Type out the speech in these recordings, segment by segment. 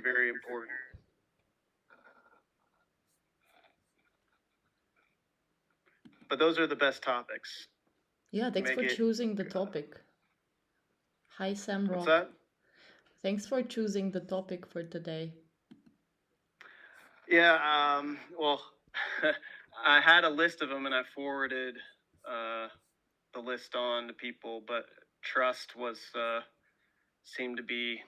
very, very important. But those are the best topics. Yeah, thanks for choosing the topic. Hi, Sam Rock. What's that? Thanks for choosing the topic for today. Yeah, well, I had a list of them and I forwarded the list on to people, but trust was seemed to be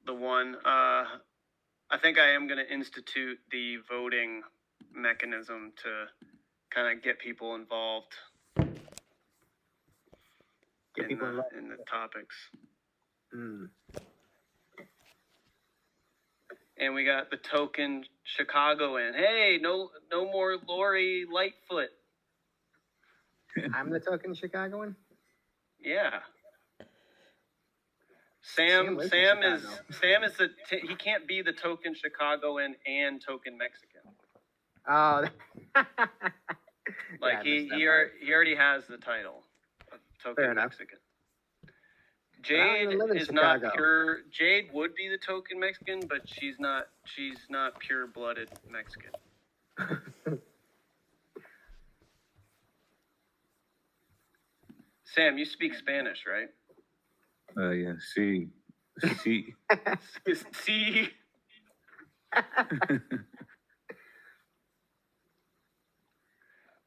the one. I think I am going to institute the voting mechanism to kind of get people involved in the topics. And we got the token Chicagoan. Hey, no more Lori Lightfoot. I'm the token Chicagoan? Yeah. Sam is the he can't be the token Chicagoan and token Mexican. Oh. Like he already has the title of token Mexican. Jade is not pure. Jade would be the token Mexican, but she's not pure-blooded Mexican. Sam, you speak Spanish, right? Yeah, sí. Sí. Sí.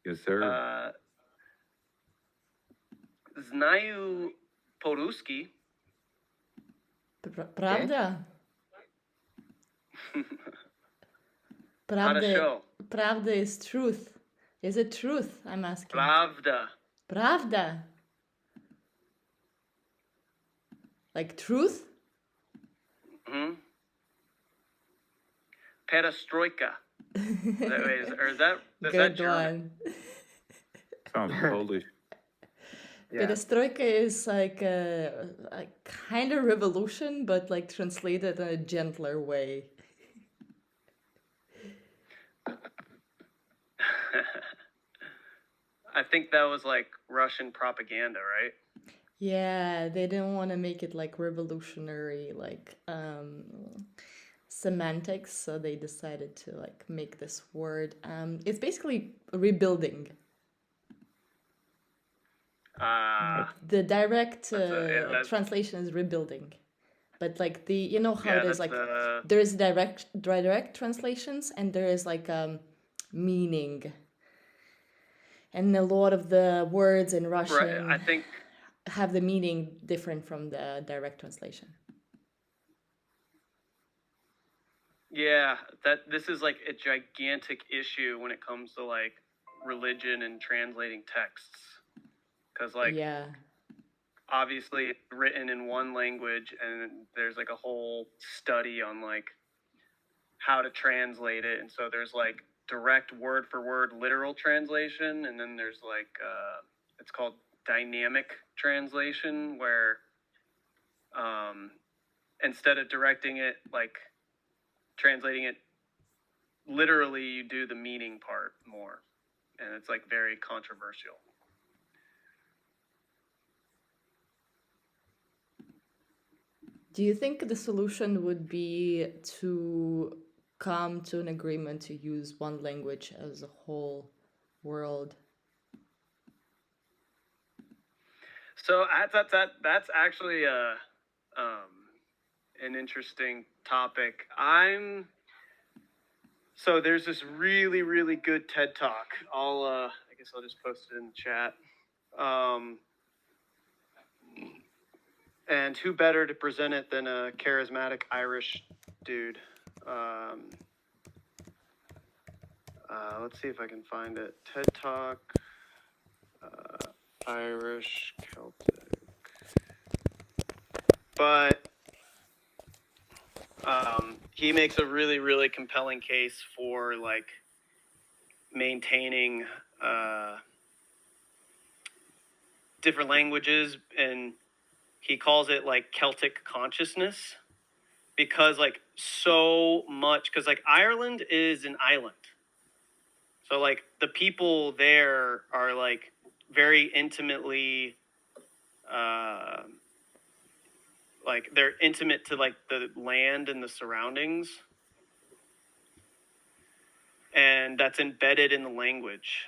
Yes, sir. Znаю po-ruski. Правда? Pravda is truth. Is it truth? I'm asking. Pravda. Like truth? Mm-hmm. Perestroika. Is that Good German? One. Sounds Polish. Yeah. Perestroika is like a kind of revolution, but like translated in a gentler way. I think that was like Russian propaganda, right? Yeah, they didn't want to make it like revolutionary, like semantics, so they decided to like make this word. It's basically rebuilding. The direct translation is rebuilding, but like you know how it is like there is direct translations and there is like meaning, and a lot of the words in Russian I think have the meaning different from the direct translation. Yeah, this is like a gigantic issue when it comes to like religion and translating texts. Because like obviously it's written in one language and there's like a whole study on like how to translate it, and so there's like direct word for word literal translation, and then there's like it's called dynamic translation, where instead of directing it like translating it literally, you do the meaning part more, and it's like very controversial. Do you think the solution would be to come to an agreement to use one language as a whole world? So that's actually an interesting topic. So there's this really, really good TED Talk. I guess I'll just post it in the chat. And who better to present it than a charismatic Irish dude? Let's see if I can find it. TED Talk, Irish Celtic. But he makes a really, really compelling case for like maintaining different languages, and he calls it like Celtic consciousness, because like so much, because like Ireland is an island, so like the people there are like very intimately like they're intimate to like the land and the surroundings, and that's embedded in the language.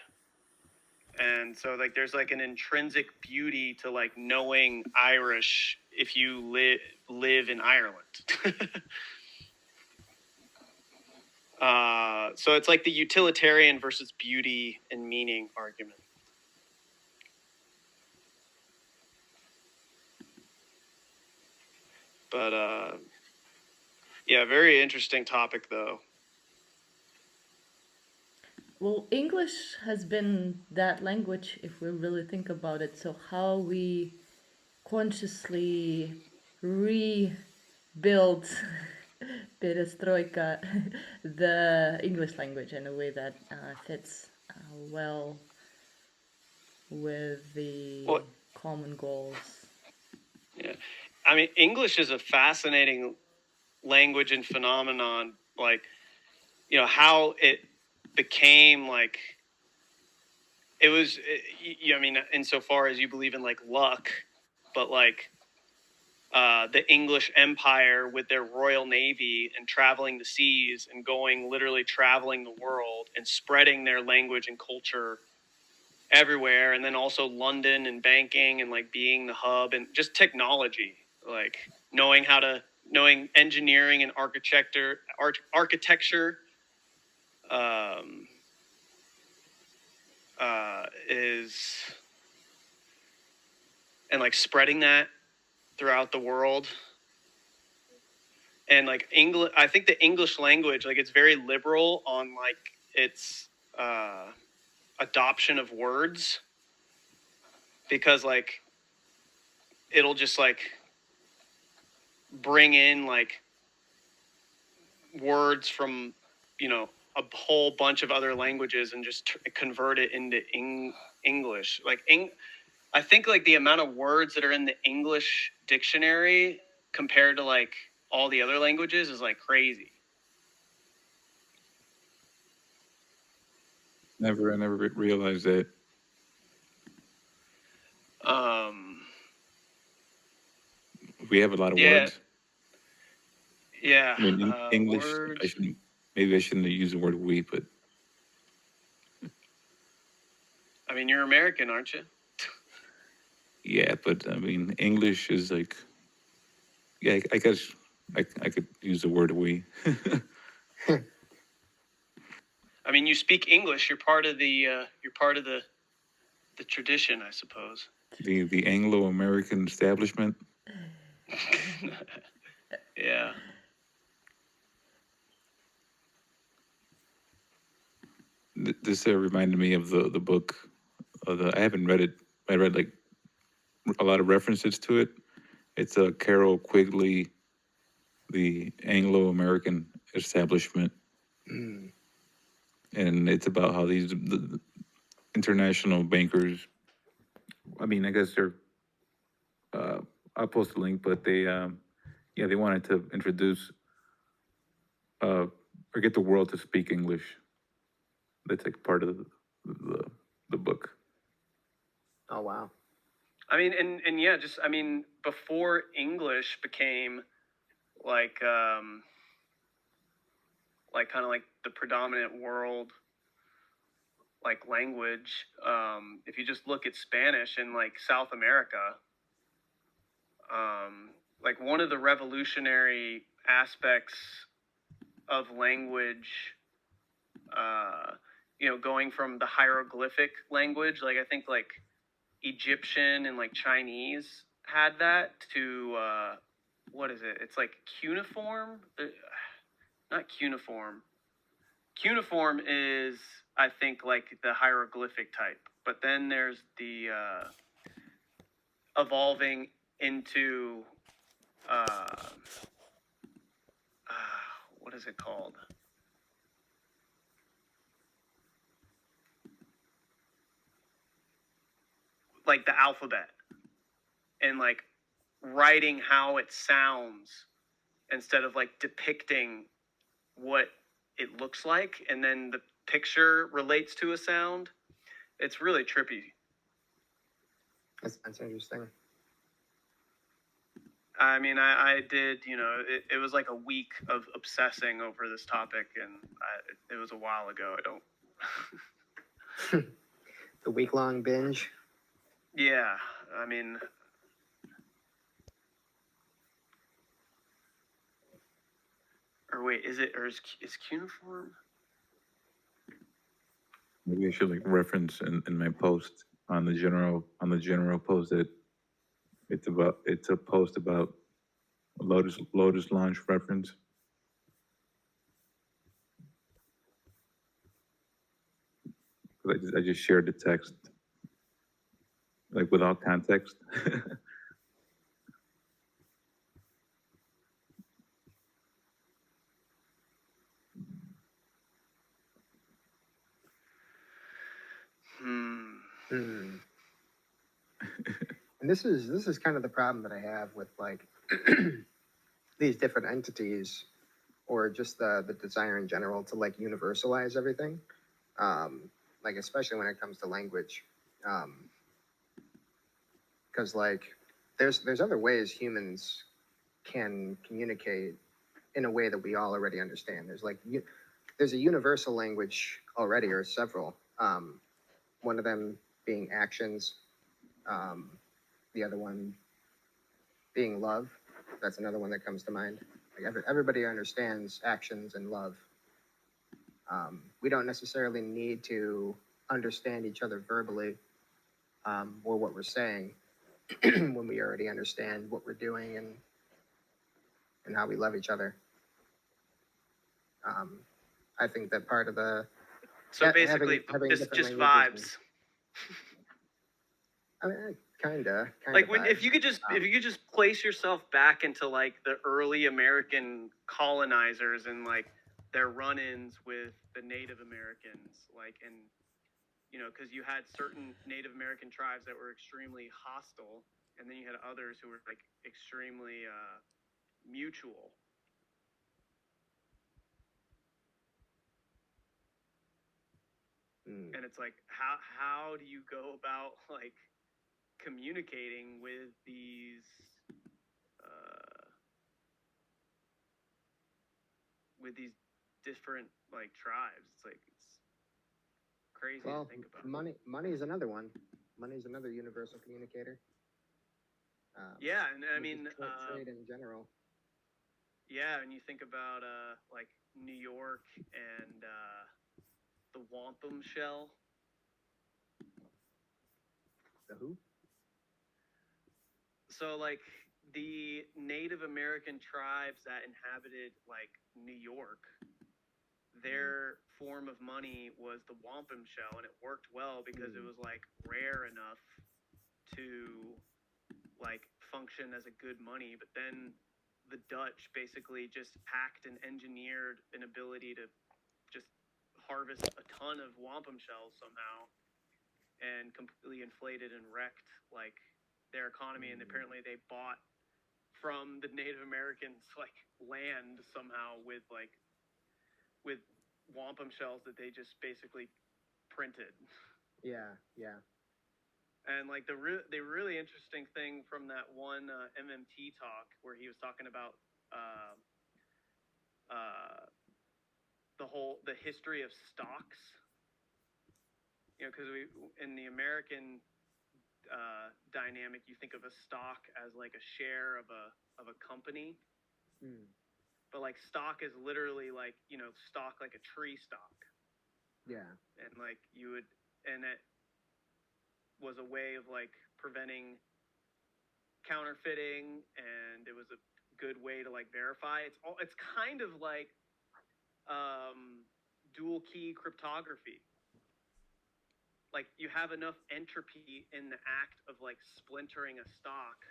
And so like there's like an intrinsic beauty to like knowing Irish if you live in Ireland. So it's like the utilitarian versus beauty and meaning argument. But yeah, very interesting topic though. Well, English has been that language if we really think about it. So how we consciously rebuild perestroika the English language in a way that fits well with the common goals. Yeah, I mean, English is a fascinating language and phenomenon. Like, you know, how it became like it was. I mean, insofar as you believe in like luck, but like the English Empire with their Royal Navy and traveling the seas and literally traveling the world and spreading their language and culture everywhere. And then also London and banking and like being the hub and just technology, like knowing engineering and architecture, is, and like spreading that throughout the world. And like English, I think the English language, like it's very liberal on like its adoption of words, because like it'll just like bring in like words from, you know, a whole bunch of other languages and just convert it into English. Like I think like the amount of words that are in the English dictionary compared to like all the other languages is like crazy. I never realized that. We have a lot of words. Yeah. I mean, in English, words. maybe I shouldn't have used the word "we," but I mean, you're American, aren't you? yeah, but I mean, English is like, yeah, I guess I could use the word "we." I mean, you speak English. You're part of the tradition, I suppose. The Anglo-American establishment. Yeah. This reminded me of the book. I haven't read it. I read like a lot of references to it. It's Carol Quigley, The Anglo-American Establishment. And it's about how the international bankers, I mean, I guess they're, I'll post a link, but they wanted to introduce or get the world to speak English. That's like part of the book. Oh, wow. I mean, and yeah, just, I mean, before English became like kind of like the predominant world like language, if you just look at Spanish in like South America, like one of the revolutionary aspects of language, you know, going from the hieroglyphic language, like I think like Egyptian and like Chinese had that, to what is it? It's like cuneiform, not cuneiform. Cuneiform is, I think, like the hieroglyphic type, but then there's the evolving into what is it called? Like the alphabet, and like writing how it sounds instead of like depicting what it looks like, and then the picture relates to a sound. It's really trippy. That's interesting. I mean, I did, it was like a week of obsessing over this topic, and it was a while ago. I don't. The week-long binge. Yeah, I mean, or wait, is cuneiform? Maybe I should reference in my post on the general post that it's a post about Lotus launch reference. I just shared the text without context. And this is kind of the problem that I have with these different entities, or just the desire in general to universalize everything, especially when it comes to language, because there's other ways humans can communicate in a way that we all already understand. There's a universal language already, or several. One of them being actions, the other one being love. That's another one that comes to mind. Everybody understands actions and love. We don't necessarily need to understand each other verbally, or what we're saying when we already understand what we're doing and how we love each other. I think that part of the basically just vibes. I mean, kinda if you could just place yourself back into the early American colonizers and their run-ins with the Native Americans, and because you had certain Native American tribes that were extremely hostile, and then you had others who were extremely mutual. And it's how do you go about communicating with these different tribes? It's crazy to think about. Money is another one. Money is another universal communicator. Yeah, and I mean trade in general. Yeah, and you think about New York and the wampum shell. The who? So the Native American tribes that inhabited New York, their form of money was the wampum shell, and it worked well because it was rare enough to function as a good money. But then the Dutch basically just hacked and engineered an ability to just harvest a ton of wampum shells somehow, and completely inflated and wrecked their economy. And apparently they bought from the Native Americans land somehow with wampum shells that they just basically printed. Yeah. And the really interesting thing from that one MMT talk where he was talking about the history of stocks, because in the American dynamic, you think of a stock as a share of a company, but stock is literally stock like a tree stock. Yeah. And and it was a way of preventing counterfeiting, and it was a good way to verify. It's kind of dual key cryptography. You have enough entropy in the act of splintering a stock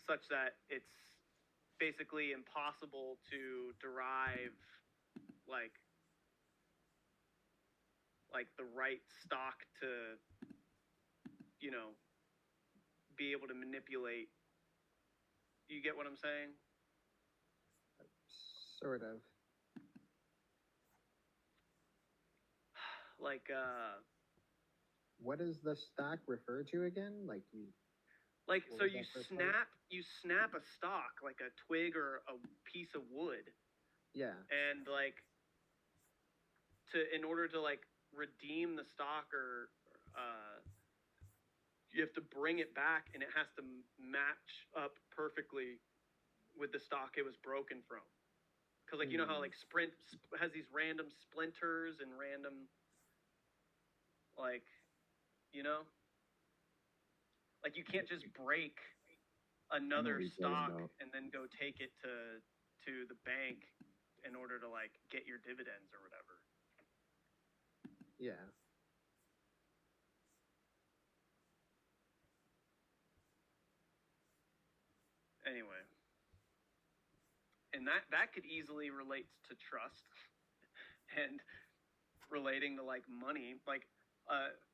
such that it's basically impossible to derive the right stock to be able to manipulate. You get what I'm saying? Sort of. What does the stock refer to again? Like, so you snap a stalk, like a twig or a piece of wood. Yeah. And like, in order to like redeem the stalk, or you have to bring it back, and it has to match up perfectly with the stalk it was broken from. Because like, you know how like Sprint has these random splinters and random, like, you know, like you can't just break another stock and then go take it to the bank in order to like get your dividends or whatever. Yeah. Anyway, and that could easily relate to trust and relating to like money. Like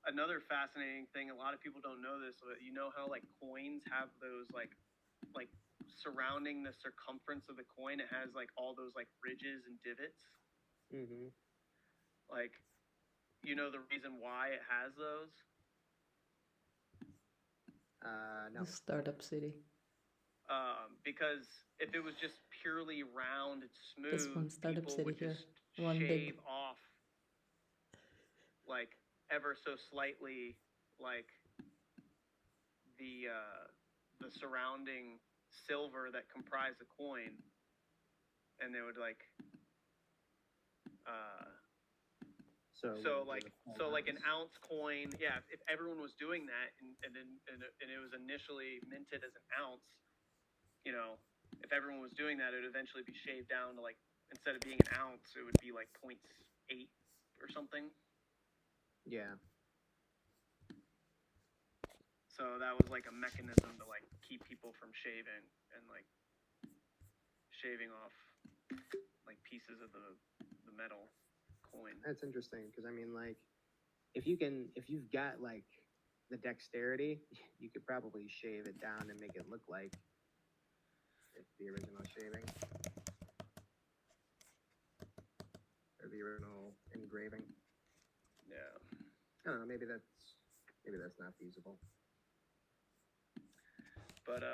another fascinating thing, a lot of people don't know this, but you know how like coins have those like surrounding the circumference of the coin, it has like all those like ridges and divots. Mm-hmm. Like, you know the reason why it has those? No. The startup city. Because if it was just purely round and smooth, Just one startup people city would here. just One shave big. off like ever so slightly, like the surrounding silver that comprised the coin, and they would like so like an ounce coin. Yeah, if everyone was doing that, and it was initially minted as an ounce, you know, if everyone was doing that, it would eventually be shaved down to like, instead of being an ounce, it would be like 0.8 or something. Yeah. So that was like a mechanism to like keep people from shaving and like shaving off like pieces of the metal coin. That's interesting, because I mean, like, if you've got like the dexterity, you could probably shave it down and make it look like it's the original shaving or the original engraving. Yeah. I don't know. Maybe that's not feasible. But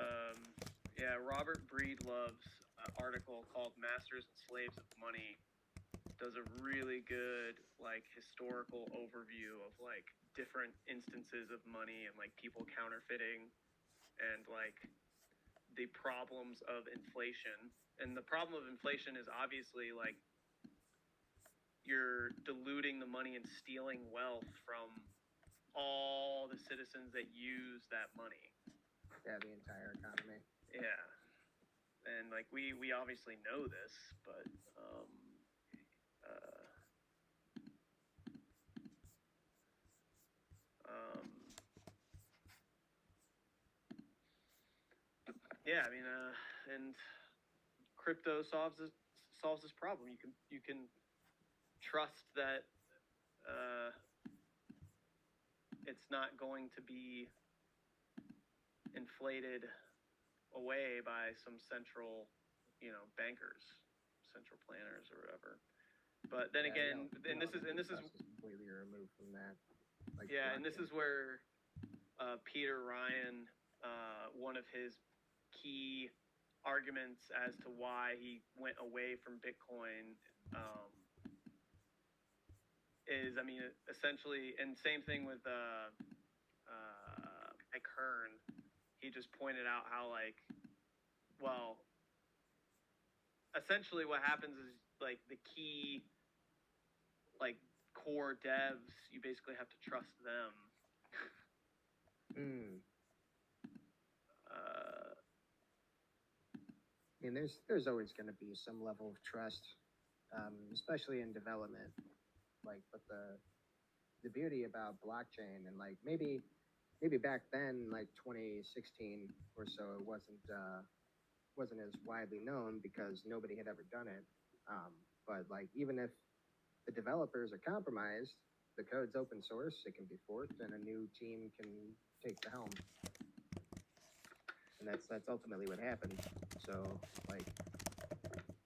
yeah, Robert Breedlove's article called "Masters and Slaves of Money" does a really good like historical overview of like different instances of money and like people counterfeiting and like the problems of inflation. And the problem of inflation is obviously like you're diluting the money and stealing wealth from all the citizens that use that money. Yeah, the entire economy. Yeah. And like we obviously know this, but yeah, I mean, and crypto solves this problem. You can trust that it's not going to be inflated away by some central, bankers, central planners, or whatever. But then again, and this is completely removed from that. Like, yeah, and this is where Peter Ryan, one of his key arguments as to why he went away from Bitcoin, is, I mean, essentially, and same thing with Mike Hearn. He just pointed out how, like, well, essentially what happens is, like, the key, like, core devs, you basically have to trust them. I mean, there's always going to be some level of trust, especially in development. Like, but the beauty about blockchain, and like maybe back then, like 2016 or so, it wasn't as widely known because nobody had ever done it. But like, even if the developers are compromised, the code's open source, it can be forked, and a new team can take the helm. And that's ultimately what happened. So like,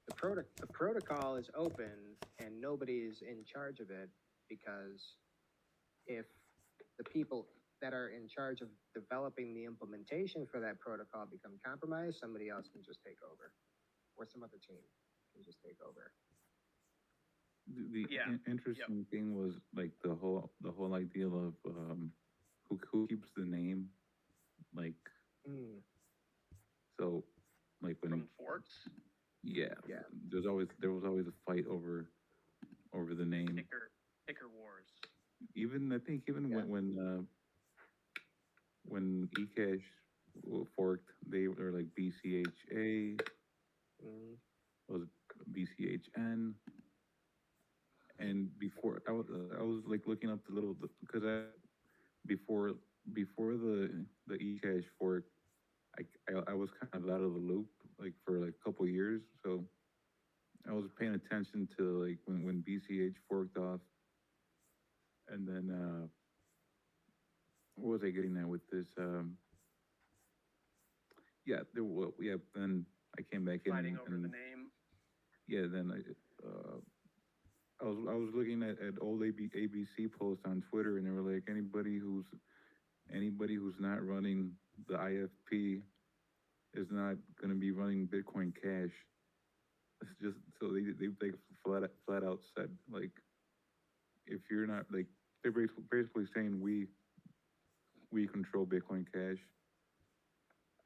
the protocol is open and nobody's in charge of it, because if the people that are in charge of developing the implementation for that protocol become compromised, somebody else can just take over, or some other team can just take over. The interesting thing was like the whole idea of who keeps the name, like so, like when from forks. Yeah. There was always a fight over the name. Ticker wars. I think when eCash forked, they were like BCHA, was BCHN, and before I was like looking up the little because before the eCash fork, I was kind of out of the loop like for like a couple years, so I was paying attention to like when BCH forked off, and then what was I getting at with this? Then I came back fighting over the name. Yeah, then I was looking at old ABC posts on Twitter, and they were like anybody who's not running the IFP is not going to be running Bitcoin Cash. It's just so they flat out said like if you're not like they're basically saying we control Bitcoin Cash,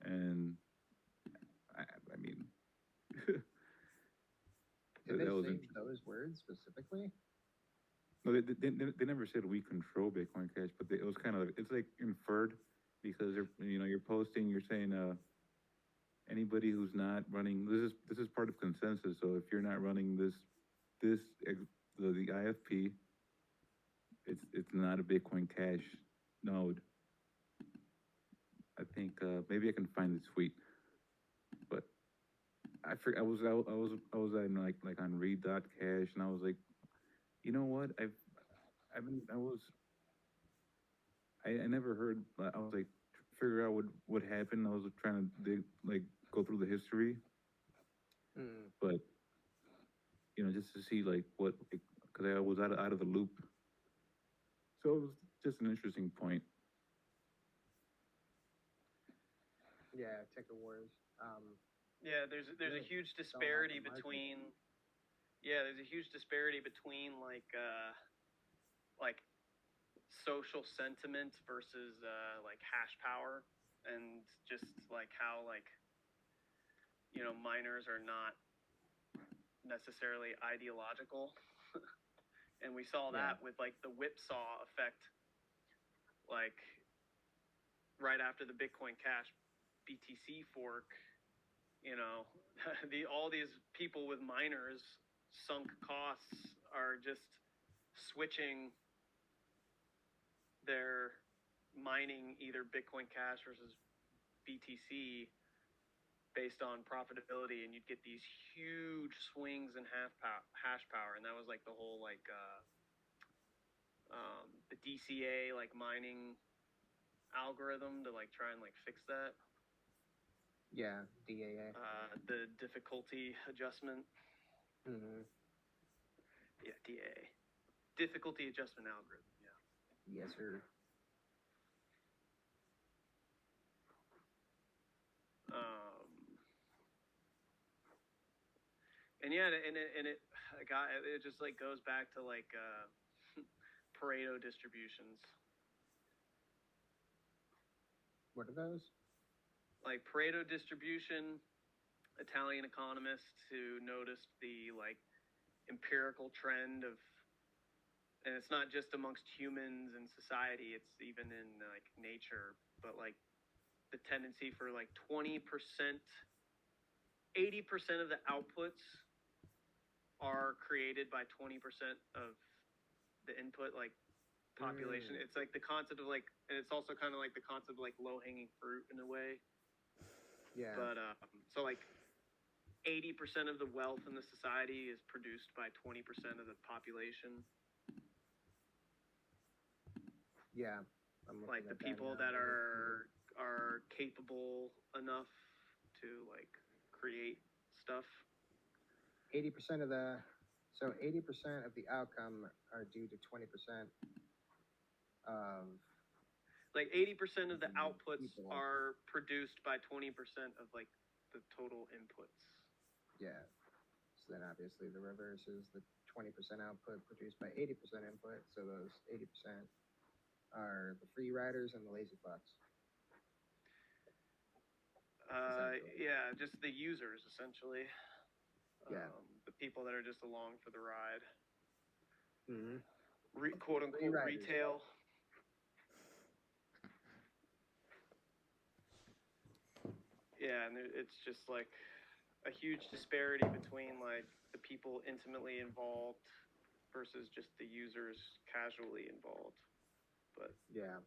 and I mean. Did they say those words specifically? No, they never said we control Bitcoin Cash, but it was kind of it's like inferred because you're posting, you're saying anybody who's not running this is part of consensus. So if you're not running the IFP, it's not a Bitcoin Cash node. I think maybe I can find the tweet, but I was on like on read.cash, and I was like, you know what? I never heard. I was like figure out what happened. I was trying to go through the history, but just to see like what because I was out of the loop. So it was just an interesting point. Yeah, ticker wars. There's a huge disparity between. Yeah, there's a huge disparity between like social sentiment versus like hash power, and just like how like miners are not necessarily ideological. And we saw that with like the whipsaw effect, like right after the Bitcoin Cash BTC fork, all these people with miners sunk costs are just switching their mining either Bitcoin Cash versus BTC based on profitability, and you'd get these huge swings in hash power, and that was like the whole like the DCA like mining algorithm to like try and like fix that. Yeah, DAA. The difficulty adjustment. Mm-hmm. Yeah, DAA. Difficulty adjustment algorithm. Yeah. Yes, sir. And yeah, and it just like goes back to like Pareto distributions. What are those? Like Pareto distribution, Italian economists who noticed the like empirical trend of, and it's not just amongst humans and society, it's even in like nature, but like the tendency for like 20%, 80% of the outputs are created by 20% of the input, like population. It's like the concept of like, and it's also kind of like the concept of like low hanging fruit in a way. Yeah. But so like 80% of the wealth in the society is produced by 20% of the population. Yeah. Like the people that are capable enough to like create stuff. 80% of the 80% of the outcome are due to 20% of like 80% of the outputs are produced by 20% of like the total inputs. Yeah. So then obviously the reverse is the 20% output produced by 80% input. So those 80% are the free riders and the lazy fucks. Yeah, just the users essentially. Yeah. The people that are just along for the ride. Mm-hmm. Quote unquote retail. Yeah, and it's just like a huge disparity between like the people intimately involved versus just the users casually involved. But yeah.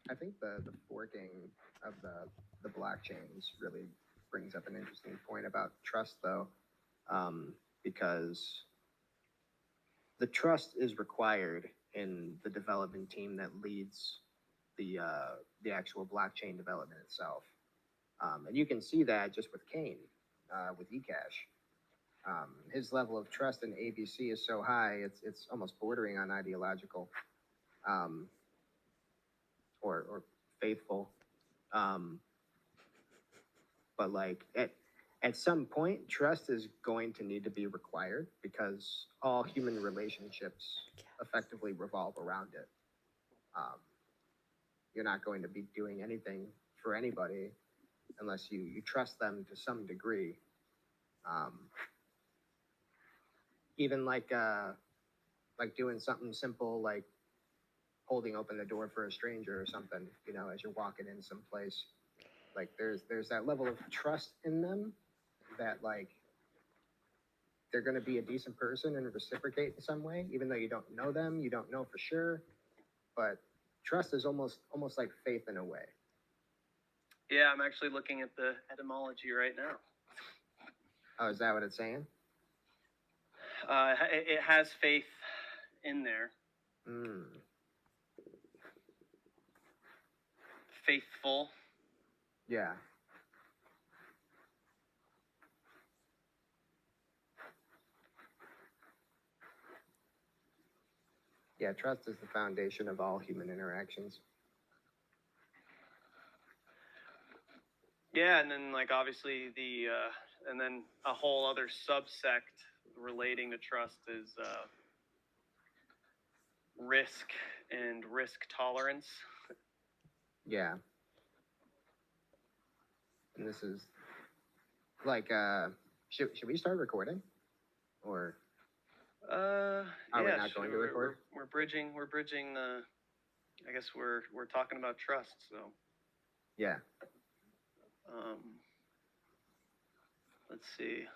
I think the forking of the blockchains really brings up an interesting point about trust, though, because the trust is required in the development team that leads the actual blockchain development itself, and you can see that just with Kane, with eCash. His level of trust in ABC is so high, it's almost bordering on ideological, or faithful. But like at some point, trust is going to need to be required because all human relationships effectively revolve around it. You're not going to be doing anything for anybody unless you trust them to some degree. Even like doing something simple like holding open the door for a stranger or something, as you're walking in someplace. Like there's that level of trust in them that like they're going to be a decent person and reciprocate in some way, even though you don't know them, you don't know for sure. But trust is almost like faith in a way. Yeah, I'm actually looking at the etymology right now. Oh, is that what it's saying? It has faith in there. Faithful. Yeah. Yeah, trust is the foundation of all human interactions. Yeah, and then like obviously and then a whole other subsect relating to trust is risk and risk tolerance. Yeah. And this is like, should we start recording? Or are we not going to record? We're bridging the, I guess we're talking about trust, so. Yeah. Let's see.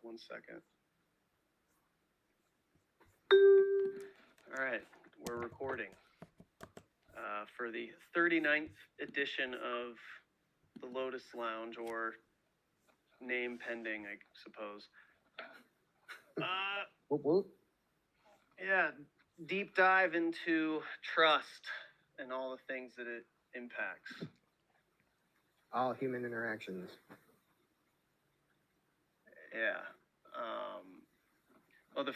1 second. All right, we're recording for the 39th edition of the Lotus Lounge, or name pending, I suppose. Whoop, whoop. Yeah, deep dive into trust and all the things that it impacts. All human interactions. Yeah. Well, the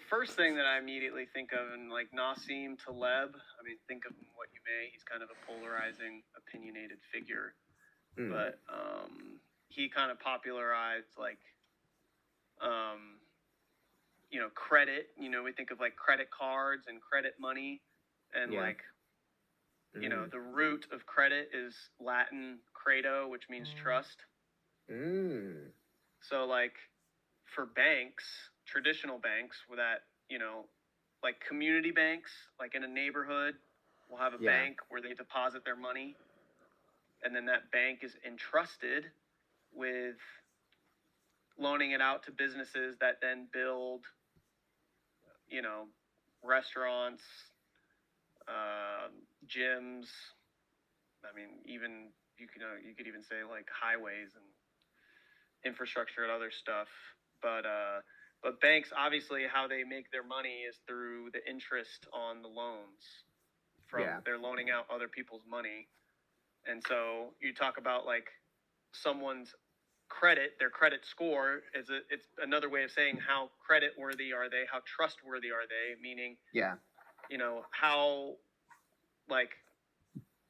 first thing that I immediately think of, and like Nassim Taleb, I mean, think of him what you may, he's kind of a polarizing, opinionated figure. But he kind of popularized like, credit. We think of like credit cards and credit money, and like, the root of credit is Latin credo, which means trust. So like for banks, traditional banks that, like community banks, like in a neighborhood, will have a bank where they deposit their money. And then that bank is entrusted with loaning it out to businesses that then build, restaurants, gyms. I mean, even you could even say like highways and infrastructure and other stuff. But banks, obviously, how they make their money is through the interest on the loans they're loaning out other people's money. And so you talk about like someone's their credit score it's another way of saying how credit worthy are they, how trustworthy are they, meaning, how, like,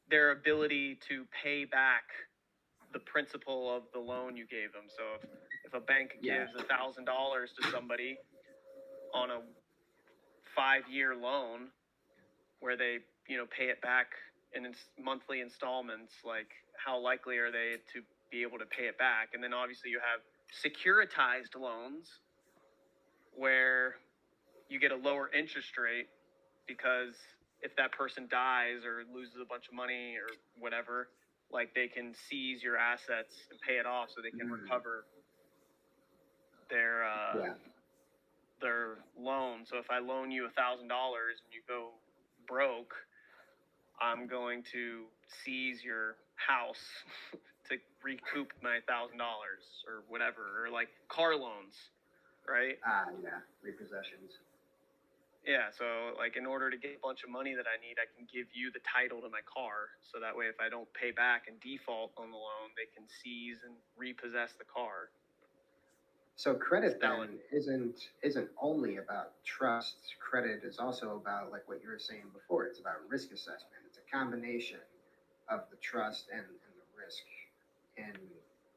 their ability to pay back the principal of the loan you gave them. So if a bank gives $1,000 to somebody on a 5-year loan where they, pay it back in monthly installments, like, how likely are they to be able to pay it back? And then obviously you have securitized loans where you get a lower interest rate because if that person dies or loses a bunch of money or whatever, like, they can seize your assets and pay it off so they can recover their loan. So if I loan you $1,000 and you go broke, I'm going to seize your house to recoup my $1,000 or whatever, or like car loans, right? Repossessions. Yeah, so like in order to get a bunch of money that I need, I can give you the title to my car, so that way if I don't pay back and default on the loan, they can seize and repossess the car. So credit then isn't only about trust. Credit is also about, like what you were saying before, it's about risk assessment. It's a combination of the trust and the risk. And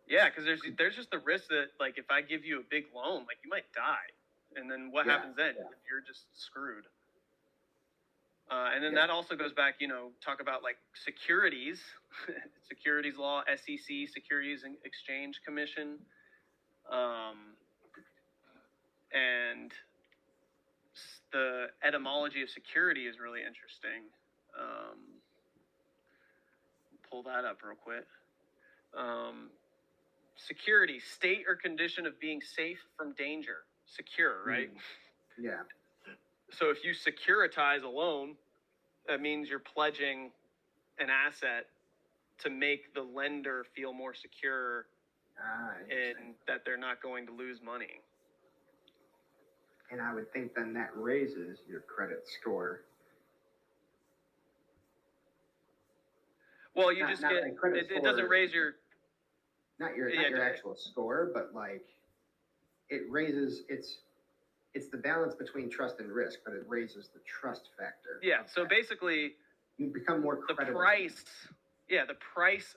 yeah, because there's just the risk that, like, if I give you a big loan, like, you might die. And then what happens then? You're just screwed. And then that also goes back, talk about like securities, securities law, SEC, Securities and Exchange Commission. And the etymology of security is really interesting. Pull that up real quick. Security, state or condition of being safe from danger. Secure, right? Yeah. So if you securitize a loan, that means you're pledging an asset to make the lender feel more secure in that they're not going to lose money. And I would think then that raises your credit score. Well, you just get, it doesn't raise your... Not your actual score, but like it raises, it's the balance between trust and risk, but it raises the trust factor. Yeah, so basically you become more credible. The price